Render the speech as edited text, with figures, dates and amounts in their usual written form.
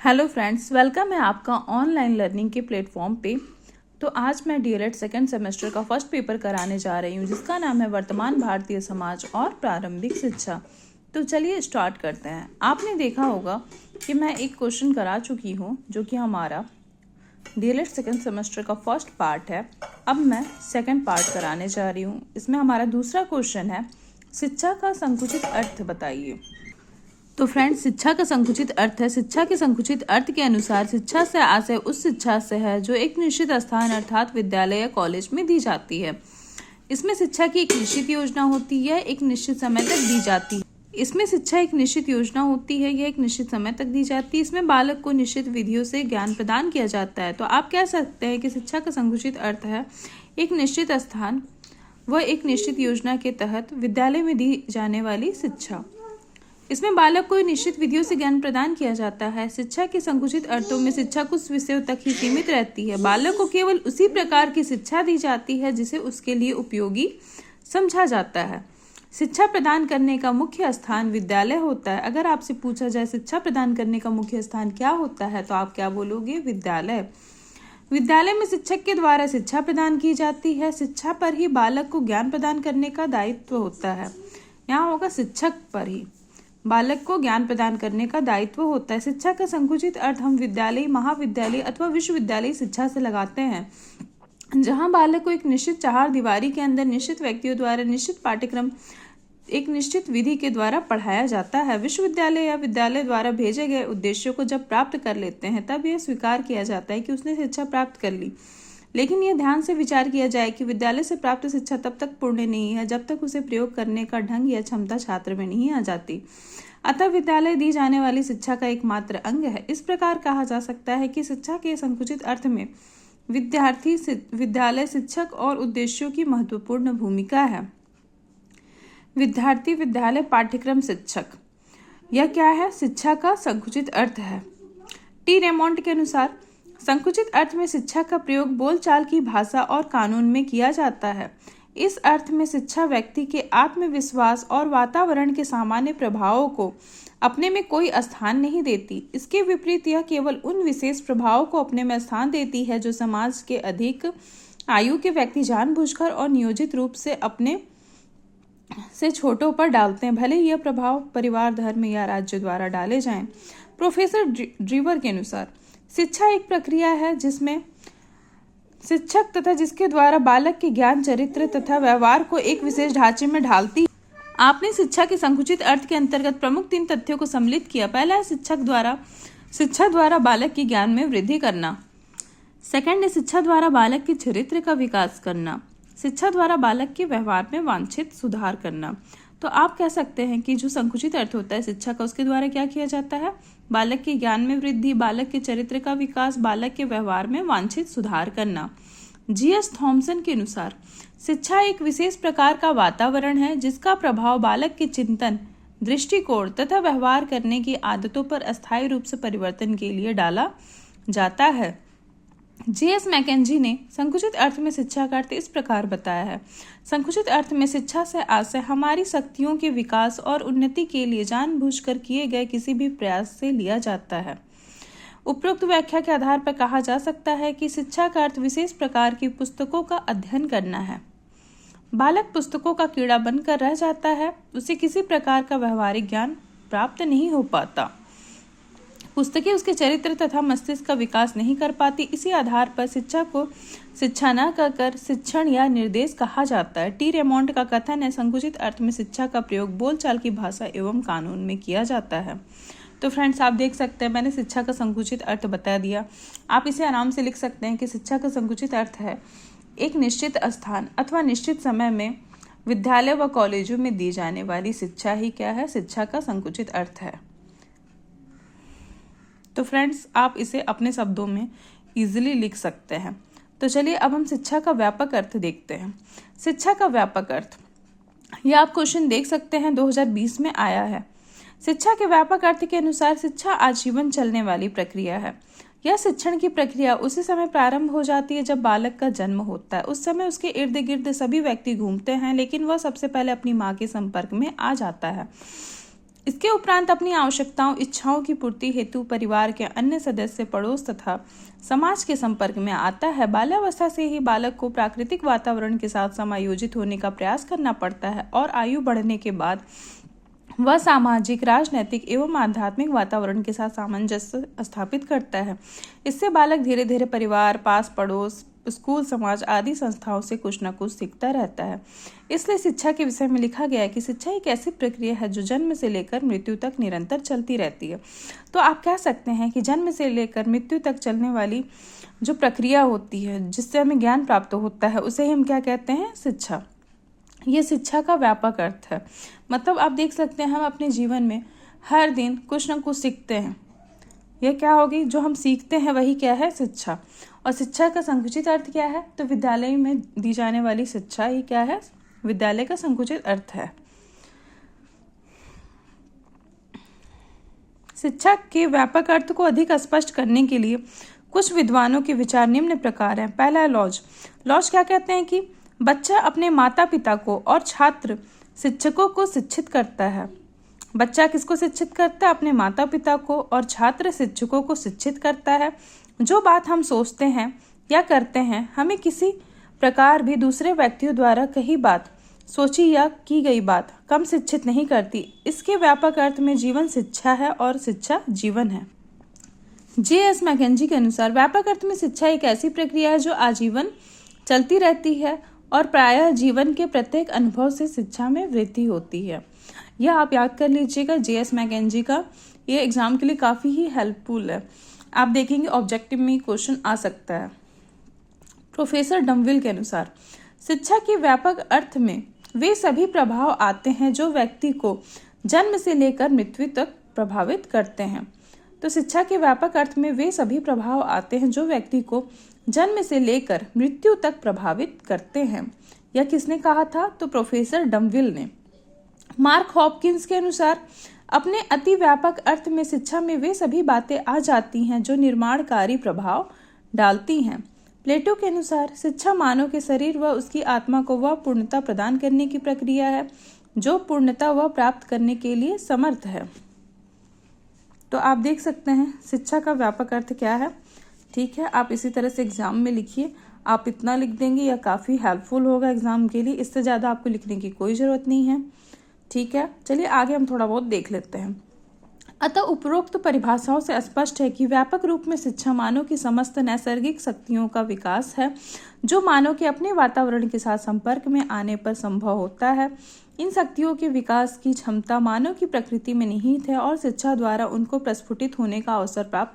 Hello friends, welcome है आपका online learning के प्लेटफॉर्म पे। तो आज मैं डीएलएड सेकेंड सेमेस्टर का फर्स्ट पेपर कराने जा रही हूँ, जिसका नाम है वर्तमान भारतीय समाज और प्रारंभिक शिक्षा। तो चलिए स्टार्ट करते हैं। आपने देखा होगा कि मैं एक क्वेश्चन करा चुकी हूँ, जो कि हमारा डीएलएड सेकेंड सेमेस्टर का फर्स्ट पार्ट है। अब मैं सेकेंड पार्ट कराने जा रही हूँ। इसमें हमारा दूसरा क्वेश्चन है, शिक्षा का संकुचित अर्थ बताइए। तो फ्रेंड्स, शिक्षा का संकुचित अर्थ है, शिक्षा के संकुचित अर्थ के अनुसार शिक्षा से आशय उस शिक्षा से है जो एक निश्चित स्थान अर्थात विद्यालय या कॉलेज में दी जाती है। इसमें शिक्षा की एक निश्चित योजना होती है, एक निश्चित समय तक दी जाती है। इसमें शिक्षा एक निश्चित योजना होती है, यह एक निश्चित समय तक दी जाती है। इसमें बालक को निश्चित विधियों से ज्ञान प्रदान किया जाता है। तो आप कह सकते हैं कि शिक्षा का संकुचित अर्थ है एक निश्चित स्थान व एक निश्चित योजना के तहत विद्यालय में दी जाने वाली शिक्षा। इसमें बालक को निश्चित विधियों से ज्ञान प्रदान किया जाता है। शिक्षा के संकुचित अर्थों में शिक्षा कुछ विषयों तक ही सीमित रहती है। बालक को केवल उसी प्रकार की शिक्षा दी जाती है जिसे उसके लिए उपयोगी समझा जाता है। शिक्षा प्रदान करने का मुख्य स्थान विद्यालय होता है। अगर आपसे पूछा जाए शिक्षा प्रदान करने का मुख्य स्थान क्या होता है, तो आप क्या बोलोगे? विद्यालय। विद्यालय में शिक्षक के द्वारा शिक्षा प्रदान की जाती है। शिक्षा पर ही बालक को ज्ञान प्रदान करने का दायित्व होता है। यहाँ होगा शिक्षक पर ही बालक को ज्ञान प्रदान करने का दायित्व होता है। शिक्षा का संकुचित अर्थ हम विद्यालय, महाविद्यालय अथवा विश्वविद्यालय शिक्षा से लगाते हैं, जहां बालक को एक निश्चित चारदीवारी के अंदर निश्चित व्यक्तियों द्वारा निश्चित पाठ्यक्रम एक निश्चित विधि के द्वारा पढ़ाया जाता है। विश्वविद्यालय या विद्यालय द्वारा भेजे गए उद्देश्यों को जब प्राप्त कर लेते हैं, तब यह स्वीकार किया जाता है कि उसने शिक्षा प्राप्त कर ली। लेकिन यह ध्यान से विचार किया जाए कि विद्यालय से प्राप्त शिक्षा तब तक पूर्ण नहीं है जब तक उसे प्रयोग करने का ढंग या क्षमता छात्र में नहीं आ जाती। अतः विद्यालय दी जाने वाली शिक्षा का एकमात्र अंग है। इस प्रकार कहा जा सकता है कि शिक्षा के संकुचित अर्थ में विद्यार्थी, विद्यालय, शिक्षक और उद्देश्यों की महत्वपूर्ण भूमिका है। विद्यार्थी, विद्यालय, पाठ्यक्रम, शिक्षक, यह क्या है? शिक्षा का संकुचित अर्थ है। टी रेमोंड के अनुसार संकुचित अर्थ में शिक्षा का प्रयोग बोलचाल की भाषा और कानून में किया जाता है। इस अर्थ में शिक्षा व्यक्ति के आत्मविश्वास और वातावरण के सामान्य प्रभावों को अपने में कोई स्थान नहीं देती। इसके विपरीत यह केवल उन विशेष प्रभावों को अपने में स्थान देती है जो समाज के अधिक आयु के व्यक्ति जानबूझकर और नियोजित रूप से अपने से छोटों पर डालते हैं, भले यह प्रभाव परिवार, धर्म या राज्य द्वारा डाले जाएं। प्रोफेसर ड्रीवर के अनुसार शिक्षा एक प्रक्रिया है जिसमें शिक्षक तथा जिसके द्वारा बालक के ज्ञान, चरित्र तथा व्यवहार को एक विशेष ढांचे में ढालती। आपने शिक्षा के संकुचित अर्थ के अंतर्गत प्रमुख 3 तथ्यों को सम्मिलित किया। पहला है शिक्षा द्वारा बालक के ज्ञान में वृद्धि करना। सेकंड है शिक्षा द्वारा बालक के चरित्र का विकास करना। शिक्षा द्वारा बालक के व्यवहार में वांछित सुधार करना। तो आप कह सकते हैं कि जो संकुचित अर्थ होता है शिक्षा का, उसके द्वारा क्या किया जाता है? बालक के ज्ञान में वृद्धि, बालक के चरित्र का विकास, बालक के व्यवहार में वांछित सुधार करना। जीएस थॉमसन के अनुसार शिक्षा एक विशेष प्रकार का वातावरण है जिसका प्रभाव बालक के चिंतन, दृष्टिकोण तथा व्यवहार करने की आदतों पर अस्थायी रूप से परिवर्तन के लिए डाला जाता है। जीएस मैकेंजी ने संकुचित अर्थ में शिक्षा का अर्थ इस प्रकार बताया है। संकुचित अर्थ में शिक्षा से आशय हमारी शक्तियों के विकास और उन्नति के लिए जानबूझकर किए गए किसी भी प्रयास से लिया जाता है। उपरोक्त व्याख्या के आधार पर कहा जा सकता है कि शिक्षा का अर्थ विशेष प्रकार की पुस्तकों का अध्ययन करना है। बालक पुस्तकों का कीड़ा बनकर रह जाता है, उसे किसी प्रकार का व्यवहारिक ज्ञान प्राप्त नहीं हो पाता। पुस्तकें उसके चरित्र तथा मस्तिष्क का विकास नहीं कर पाती। इसी आधार पर शिक्षा को शिक्षा न कहकर शिक्षण या निर्देश कहा जाता है। टी रेमोंड का कथन है, संकुचित अर्थ में शिक्षा का प्रयोग बोलचाल की भाषा एवं कानून में किया जाता है। तो फ्रेंड्स, आप देख सकते हैं मैंने शिक्षा का संकुचित अर्थ बता दिया। आप इसे आराम से लिख सकते हैं कि शिक्षा का संकुचित अर्थ है एक निश्चित स्थान अथवा निश्चित समय में विद्यालय व कॉलेजों में दी जाने वाली शिक्षा ही क्या है? शिक्षा का संकुचित अर्थ है। तो फ्रेंड्स, आप इसे अपने शब्दों में इजीली लिख सकते हैं। तो चलिए अब हम शिक्षा का व्यापक अर्थ देखते हैं। शिक्षा का व्यापक अर्थ, यह आप क्वेश्चन देख सकते हैं, 2020 में आया है। शिक्षा के व्यापक अर्थ के अनुसार शिक्षा आजीवन चलने वाली प्रक्रिया है। यह शिक्षण की प्रक्रिया उसी समय प्रारंभ हो जाती है जब बालक का जन्म होता है। उस समय उसके इर्द गिर्द सभी व्यक्ति घूमते हैं, लेकिन वह सबसे पहले अपनी माँ के संपर्क में आ जाता है। इसके उपरांत अपनी आवश्यकताओं इच्छाओं की पूर्ति हेतु परिवार के अन्य सदस्य, पड़ोस तथा समाज के संपर्क में आता है। बाल्यावस्था से ही बालक को प्राकृतिक वातावरण के साथ समायोजित होने का प्रयास करना पड़ता है और आयु बढ़ने के बाद वह सामाजिक, राजनैतिक एवं आध्यात्मिक वातावरण के साथ सामंजस्य स्थापित करता है। इससे बालक धीरे धीरे परिवार, पास पड़ोस, स्कूल, समाज आदि संस्थाओं से कुछ न कुछ सीखता रहता है। इसलिए शिक्षा के विषय में लिखा गया है कि शिक्षा एक ऐसी प्रक्रिया है जो जन्म से लेकर मृत्यु तक निरंतर चलती रहती है। तो आप कह सकते हैं कि जन्म से लेकर मृत्यु तक चलने वाली जो प्रक्रिया होती है, जिससे हमें ज्ञान प्राप्त होता है, उसे हम क्या कहते हैं? शिक्षा। ये शिक्षा का व्यापक अर्थ है। मतलब आप देख सकते हैं, हम अपने जीवन में हर दिन कुछ न कुछ सीखते हैं। यह क्या होगी? जो हम सीखते हैं वही क्या है? शिक्षा। और शिक्षा का संकुचित अर्थ क्या है? तो विद्यालय में दी जाने वाली शिक्षा ही क्या है? विद्यालय का संकुचित अर्थ है। शिक्षा के व्यापक अर्थ को अधिक स्पष्ट करने के लिए कुछ विद्वानों के विचार निम्न प्रकार हैं। पहला है लॉज। लॉज क्या कहते हैं कि बच्चा अपने माता पिता को और छात्र शिक्षकों को शिक्षित करता है। बच्चा किसको शिक्षित करता है? अपने माता पिता को, और छात्र शिक्षकों को शिक्षित करता है। जो बात हम सोचते हैं या करते हैं, हमें किसी प्रकार भी दूसरे व्यक्तियों द्वारा कही बात, सोची या की गई बात कम शिक्षित नहीं करती। इसके व्यापक अर्थ में जीवन शिक्षा है और शिक्षा जीवन है। J.S. मैकेंजी के अनुसार व्यापक अर्थ में शिक्षा एक ऐसी प्रक्रिया है जो आजीवन चलती रहती है और प्रायः जीवन के प्रत्येक अनुभव से शिक्षा में वृद्धि होती है। यह आप याद कर लीजिएगा। J.S. मैकेंजी का ये एग्जाम के लिए काफ़ी ही हेल्पफुल है। आप देखेंगे ऑब्जेक्टिव में क्वेश्चन आ सकता है। प्रोफेसर डमविल के अनुसार शिक्षा के व्यापक अर्थ में वे सभी प्रभाव आते हैं जो व्यक्ति को जन्म से लेकर मृत्यु तक प्रभावित करते हैं। तो शिक्षा के व्यापक अर्थ में वे सभी प्रभाव आते हैं जो व्यक्ति को जन्म से लेकर मृत्यु तक प्रभावित करते हैं। यह किसने कहा था? तो प्रोफेसर डमविल ने। मार्क हॉपकिंस के अनुसार अपने अति व्यापक अर्थ में शिक्षा में वे सभी बातें आ जाती हैं जो निर्माणकारी प्रभाव डालती हैं। प्लेटो के अनुसार शिक्षा मानव के शरीर व उसकी आत्मा को वह पूर्णता प्रदान करने की प्रक्रिया है जो पूर्णता वह प्राप्त करने के लिए समर्थ है। तो आप देख सकते हैं शिक्षा का व्यापक अर्थ क्या है। ठीक है, आप इसी तरह से एग्जाम में लिखिए। आप इतना लिख देंगे या काफ़ी हेल्पफुल होगा एग्जाम के लिए। इससे ज़्यादा आपको लिखने की कोई ज़रूरत नहीं है। ठीक है, चलिए आगे हम थोड़ा बहुत देख लेते हैं। अतः उपरोक्त परिभाषाओं से स्पष्ट है कि व्यापक रूप में शिक्षा मानव की समस्त नैसर्गिक शक्तियों का विकास है जो मानव के अपने वातावरण के साथ संपर्क में आने पर संभव होता है। इन शक्तियों के विकास की क्षमता मानव की प्रकृति में निहित है और शिक्षा द्वारा उनको प्रस्फुटित होने का अवसर प्राप्त